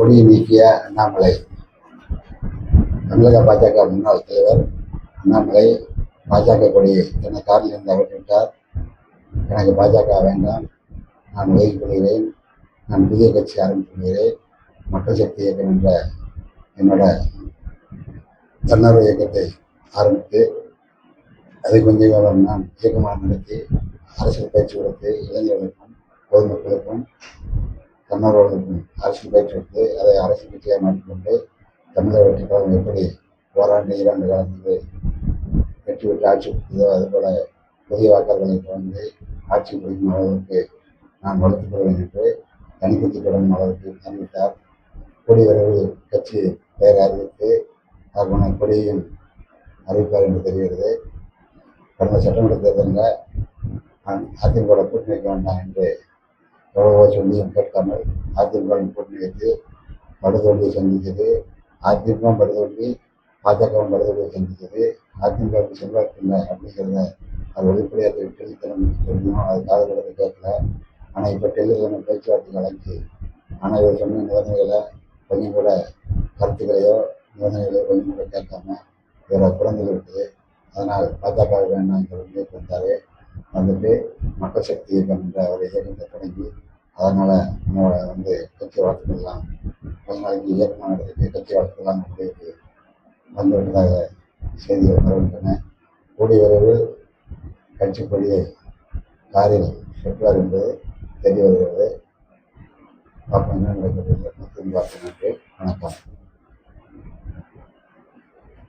கொடியை நீக்கிய அண்ணாமலை. தமிழக பாஜக முன்னாள் தலைவர் அண்ணாமலை பாஜக கொடியை தன்னை காரில் இருந்து அகற்றிவிட்டார். எனக்கு பாஜக வேண்டாம், நான் விலகிக் கொள்கிறேன், நான் புதிய கட்சி ஆரம்பித்துள்ளேன், மக்கள் சக்தி இயக்கம் என்ற என்னோட தன்னார்வ இயக்கத்தை ஆரம்பித்து அதை கொஞ்சம் நான் இயக்கமாக நடத்தி அரசியல் பயிற்சி கொடுத்து இளைஞர்களுக்கும் பொதுமக்களுக்கும் தன்னார்வலர்களுக்கும் அரசியல் பயிற்சி கொடுத்து அதை அரசியல் கட்சியாக மாற்றிக்கொண்டு தமிழக வெற்றிக் கழகம் எப்படி ஓராண்டு 2 காலத்துக்கு வெற்றி பெற்று ஆட்சி கொடுத்ததோ அதுபோல புதிய வாக்காளர்களை தொடர்ந்து ஆட்சி பிடிக்கும் அளவுக்கு நான் வளர்த்துக் கொள்வேன் என்று தனிப்பத்தி தொடங்கும் அளவுக்கு அறிவித்தார். கொடி விரைவில் கட்சி பெயர் அறிவித்து அதற்கான கொடியையும் அறிவிப்பார் என்று தெரிகிறது. கடந்த சட்டமன்ற தேர்தலில் நான் அதிமுக கூட்டணி வைக்க வேண்டாம் என்று எவ்வளவோ சொல்லியும் கேட்காமல் அதிமுக கூட்டணி வைத்து படுதோல்வியை சந்தித்தது. அதிமுக படுதோல்வி, பாஜகவும் படுதோல்வியை சந்தித்தது. அதிமுகவுக்கு செல்வாக்கு இல்லை அப்படிங்கிறத அது வெளிப்படையாக டெல்லித்தனம் தெரியும். அது காது கொடுத்து கேட்கல. ஆனால் இப்போ டெல்லியில் பேச்சுவார்த்தை அழைச்சி ஆனால் இவர் சொன்ன நிபந்தனைகளை கொஞ்சம் கூட கருத்துக்களையோ நிபந்தனைகளையோ கொஞ்சம் கூட கேட்காம இவரை புறந்து இருக்குது. அதனால் பாஜக வேண்டாம் என்ற முடிவுக்கு வந்தார். வந்துட்டு மக்கள் சக்தி இயக்கம் என்ற ஒரு இயக்கத்தை தொடங்கி அதனால் நம்ம கட்சி வளர்த்துக்கலாம், கொஞ்ச நாளைக்கு இயக்கமாக நடத்திட்டு கட்சி வளர்த்துக்கலாம் முடிவுக்கு வந்துவிட்டதாக செய்திகள் பரவுகின்றன. கூடிய விரைவில் கட்சி கொடியை காரில் செல்வார் என்பது தெரிய வருகிறது. பார்ப்போம் என்ன நடக்கிறது. நன்றி, வணக்கம்.